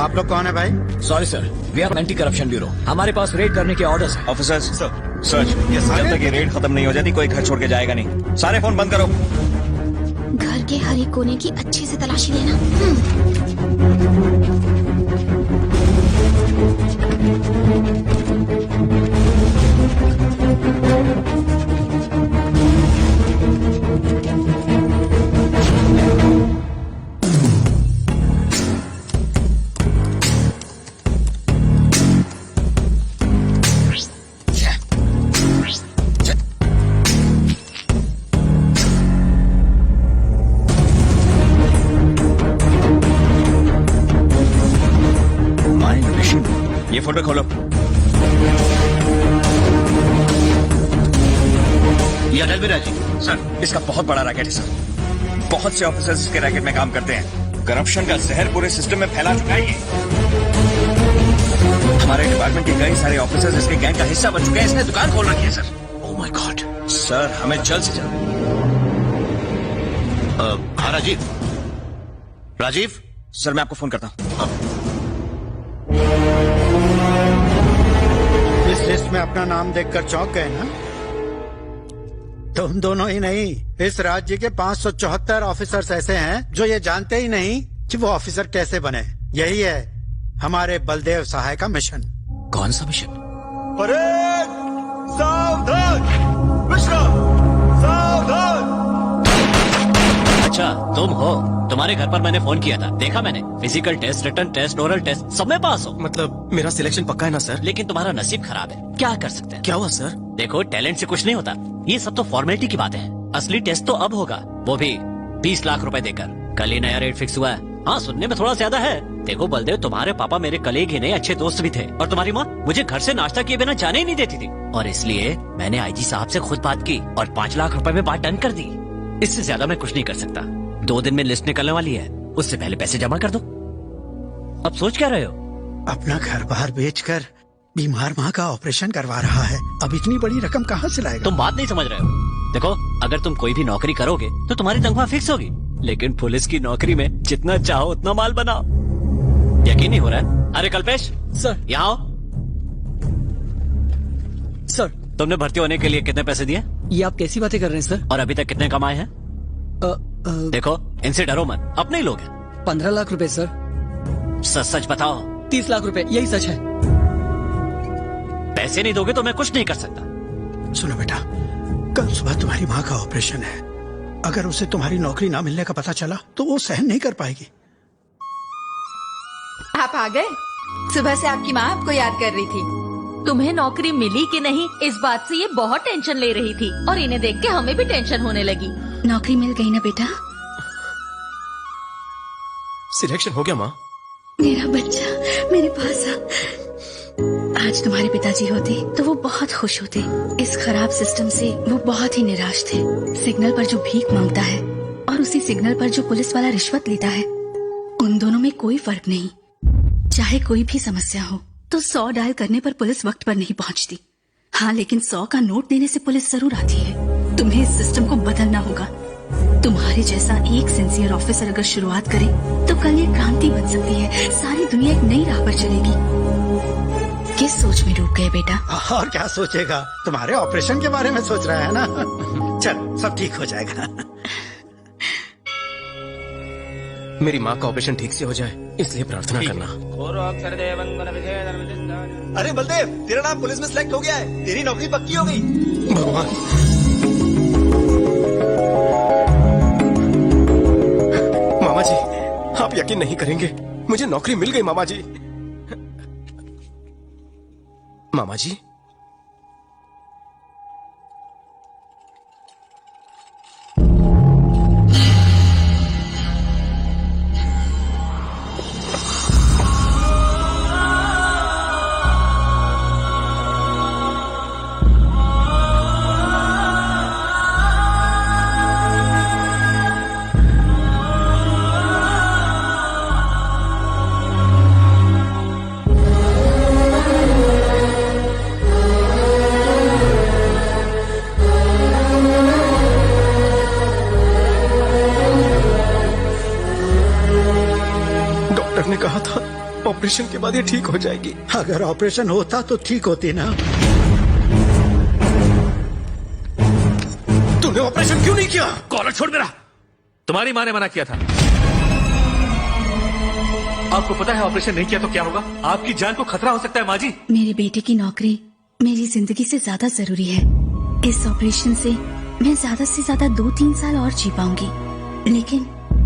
आप लोग कौन है भाई? Sorry sir, we are anti corruption bureau. हमारे पास रेड करने के ऑर्डर्स हैं। ऑफिसर्स सर्च, जब तक ये रेड खत्म नहीं हो जाती कोई घर छोड़ के जाएगा नहीं। सारे फोन बंद करो। घर के हर एक कोने की अच्छे से तलाशी लेना। ये फोटो खोलो। ये अटल बिराज जी। सर, इसका बहुत बड़ा रैकेट है सर। बहुत से ऑफिसर्स इसके रैकेट में काम करते हैं। करप्शन का जहर पूरे सिस्टम में फैला चुका है ये। हमारे डिपार्टमेंट के कई सारे ऑफिसर्स इसके गैंग का हिस्सा बन चुके हैं। इसने दुकान खोल रखी है sir. Oh my God. Sir, हमें जल्द से जल्द। हाँ राजीव। राजीव सर, मैं आपको फोन करता हूँ। इस लिस्ट में अपना नाम देखकर चौंक गए ना? तुम दोनों ही नहीं, इस राज्य के 574 ऑफिसर्स ऐसे हैं जो ये जानते ही नहीं कि वो ऑफिसर कैसे बने। यही है हमारे बलदेव सहाय का मिशन। कौन सा मिशन? सावधान! विश्राम! सावधान! अच्छा तुम हो। तुम्हारे घर पर मैंने फोन किया था, देखा मैंने। Physical test, written test, oral test सब में पास हो। मतलब मेरा सिलेक्शन पक्का है ना सर? लेकिन तुम्हारा नसीब खराब है। क्या कर सकते हैं? क्या हुआ सर? देखो, टैलेंट से कुछ नहीं होता। ये सब तो फॉर्मेलिटी की बातें हैं। असली टेस्ट तो अब होगा, वो भी 20 लाख रुपए देकर। कल ही नया रेट फिक्स हुआ है। हाँ, सुनने में थोड़ा ज्यादा है। देखो बलदेव, तुम्हारे पापा मेरे कलीग ही नहीं, अच्छे दोस्त भी थे। और तुम्हारी माँ मुझे घर से नाश्ता किए बिना जाने ही नहीं देती थी। और इसलिए मैंने आईजी साहब से खुद बात की और 5 लाख रुपए में बात डन कर दी। इससे ज्यादा मैं कुछ नहीं कर सकता। 2 दिन में लिस्ट निकलने वाली है, उससे पहले पैसे जमा कर दो। अब सोच क्या रहे हो? अपना घर बार बेचकर बीमार माँ का ऑपरेशन करवा रहा है। अब इतनी बड़ी रकम कहाँ से लाएगा? तुम बात नहीं समझ रहे हो। देखो, अगर तुम कोई भी नौकरी करोगे तो तुम्हारी तनख्वाह फिक्स होगी। लेकिन पुलिस की नौकरी में जितना चाहो उतना माल बनाओ। यकीन नहीं हो रहा है? अरे कल्पेश सर। यहाँ आओ। सर, तुमने भर्ती होने के लिए कितने पैसे दिए ये आप कैसी बातें कर रहे हैं सर? और अभी तक कितने कमाए हैं? देखो, इनसे डरो मत, अपने ही लोग हैं। 15 लाख रुपए सर। सच सच बताओ। 30 लाख रुपए, यही सच है। पैसे नहीं दोगे तो मैं कुछ नहीं कर सकता। सुनो बेटा, कल सुबह तुम्हारी माँ का ऑपरेशन है। अगर उसे तुम्हारी नौकरी ना मिलने का पता चला तो वो सहन नहीं कर पाएगी। आप आ गए? सुबह से आपकी माँ आपको याद कर रही थी। तुम्हें नौकरी मिली कि नहीं, इस बात से ये बहुत टेंशन ले रही थी। और इन्हें देख के हमें भी टेंशन होने लगी। नौकरी मिल गई ना बेटा? सिलेक्शन हो गया माँ? मेरा बच्चा मेरे पास आ। आज तुम्हारे पिताजी होते तो वो बहुत खुश होते। इस खराब सिस्टम से वो बहुत ही निराश थे। सिग्नल पर जो भीख मांगता है और उसी सिग्नल पर जो पुलिस वाला रिश्वत लेता है, उन दोनों में कोई फर्क नहीं। चाहे कोई भी समस्या हो तो 100 डायल करने पर पुलिस वक्त पर नहीं पहुंचती। हाँ, लेकिन 100 का नोट देने से पुलिस जरूर आती है। तुम्हें इस सिस्टम को बदलना होगा। तुम्हारे जैसा एक सिंसियर ऑफिसर अगर शुरुआत करे तो कल ये क्रांति बन सकती है। सारी दुनिया एक नई राह पर चलेगी। किस सोच में डूब गए बेटा? और क्या सोचेगा, तुम्हारे ऑपरेशन के बारे में सोच रहा है ना। चल, सब ठीक हो जाएगा। मेरी माँ का ऑपरेशन ठीक से हो जाए इसलिए प्रार्थना करना। अरे बलदेव, तेरा नाम पुलिस में सिलेक्ट हो गया है। तेरी नौकरी पक्की हो गई। भगवान, मामा जी आप यकीन नहीं करेंगे, मुझे नौकरी मिल गई मामा जी। मामा जी, ऑपरेशन के बाद ये ठीक हो जाएगी। अगर ऑपरेशन होता तो ठीक होती ना। तूने ऑपरेशन क्यों नहीं किया? कॉलर छोड़ मेरा। तुम्हारी माँ ने मना किया था। आपको पता है ऑपरेशन नहीं किया तो क्या होगा? आपकी जान को खतरा हो सकता है माँ जी। मेरे बेटे की नौकरी मेरी जिंदगी से ज्यादा जरूरी है। इस ऑपरेशन से मैं ज्यादा से ज्यादा 2-3 साल और जी पाऊंगी, लेकिन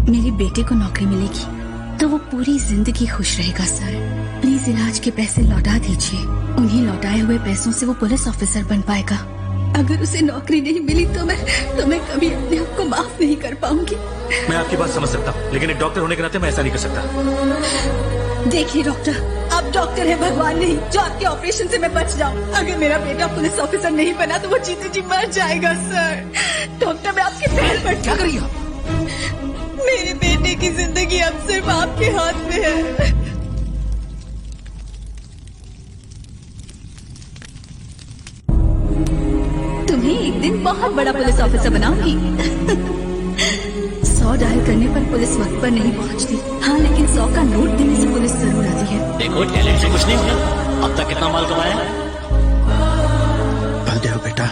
मेरे बेटे को नौकरी मिलेगी तो वो पूरी जिंदगी खुश रहेगा। सर प्लीज इलाज के पैसे लौटा दीजिए। उन्हीं लौटाए हुए पैसों से वो पुलिस ऑफिसर बन पाएगा। अगर उसे नौकरी नहीं मिली तो मैं कभी अपने आप को माफ नहीं कर पाऊंगी। मैं आपकी बात समझ सकता हूँ, लेकिन एक डॉक्टर होने के नाते मैं ऐसा नहीं कर सकता। देखिए डॉक्टर, आप डॉक्टर है, भगवान नहीं जो आपके ऑपरेशन से मैं बच जाऊं। अगर मेरा बेटा पुलिस ऑफिसर नहीं बना तो वो जीते जी मर जाएगा। सर डॉक्टर, मैं आपके पैर पर क्या करिए। मेरे बेटे की जिंदगी अब सिर्फ आपके हाथ में है। तुम्हें एक दिन बहुत बड़ा पुलिस ऑफिसर बनाऊंगी। 100 डायल करने पर पुलिस वक्त पर नहीं पहुंचती। हाँ, लेकिन 100 का नोट देने से पुलिस जरूर आती है। देखो टैलेंट से कुछ नहीं होगा। अब तक कितना माल कमाया है? बलदेव बेटा,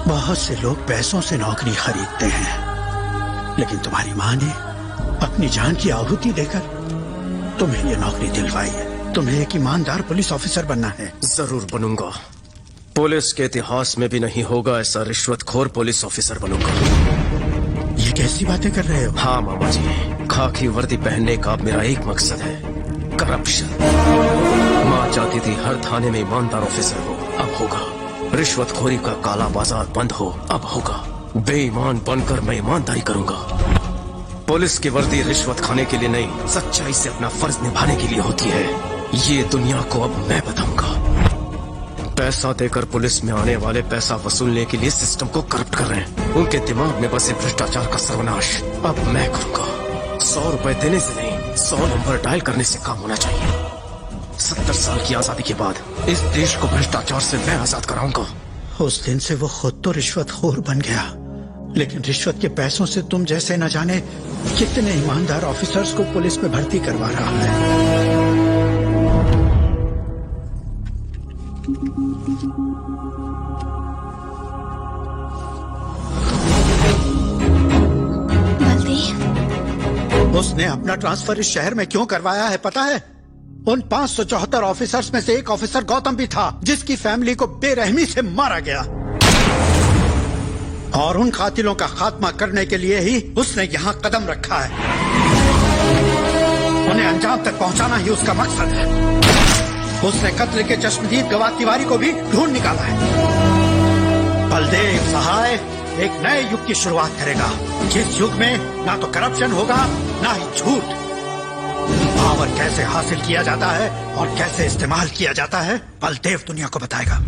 बहुत से लोग पैसों से नौकरी खरीदते हैं, लेकिन तुम्हारी माँ ने अपनी जान की आहुति देकर तुम्हें ये नौकरी दिलवाई है। तुम्हें एक ईमानदार पुलिस ऑफिसर बनना है। जरूर बनूंगा। पुलिस के इतिहास में भी नहीं होगा ऐसा रिश्वतखोर पुलिस ऑफिसर बनूंगा। ये कैसी बातें कर रहे हो? हाँ मामा जी, खाकी वर्दी पहनने का अब मेरा एक मकसद है, करप्शन। माँ चाहती थी हर थाने में ईमानदार ऑफिसर हो, अब होगा। रिश्वतखोरी का काला बाजार बंद हो, अब होगा। बेईमान बनकर मैं ईमानदारी करूंगा। पुलिस की वर्दी रिश्वत खाने के लिए नहीं, सच्चाई से अपना फर्ज निभाने के लिए होती है। ये दुनिया को अब मैं बताऊंगा। पैसा देकर पुलिस में आने वाले पैसा वसूलने के लिए सिस्टम को करप्ट कर रहे हैं। उनके दिमाग में बसे भ्रष्टाचार का सर्वनाश अब मैं करूंगा। 100 रुपए देने से नहीं, 100 नंबर डायल करने से काम होना चाहिए। 70 साल की आजादी के बाद इस देश को भ्रष्टाचार से मैं आजाद कराऊंगा। उस दिन से वो खुद तो रिश्वतखोर बन गया, लेकिन रिश्वत के पैसों से तुम जैसे न जाने कितने ईमानदार ऑफिसर्स को पुलिस में भर्ती करवा रहा है। उसने अपना ट्रांसफर इस शहर में क्यों करवाया है पता है? उन 574 ऑफिसर्स में से एक ऑफिसर गौतम भी था, जिसकी फैमिली को बेरहमी से मारा गया। और उन कातिलों का खात्मा करने के लिए ही उसने यहाँ कदम रखा है। उन्हें अंजाम तक पहुँचाना ही उसका मकसद है। उसने कत्ल के चश्मदीद गवाह तिवारी को भी ढूंढ निकाला है। बलदेव सहाय एक नए युग की शुरुआत करेगा, जिस युग में ना तो करप्शन होगा ना ही झूठ। पावर कैसे हासिल किया जाता है और कैसे इस्तेमाल किया जाता है, बलदेव दुनिया को बताएगा।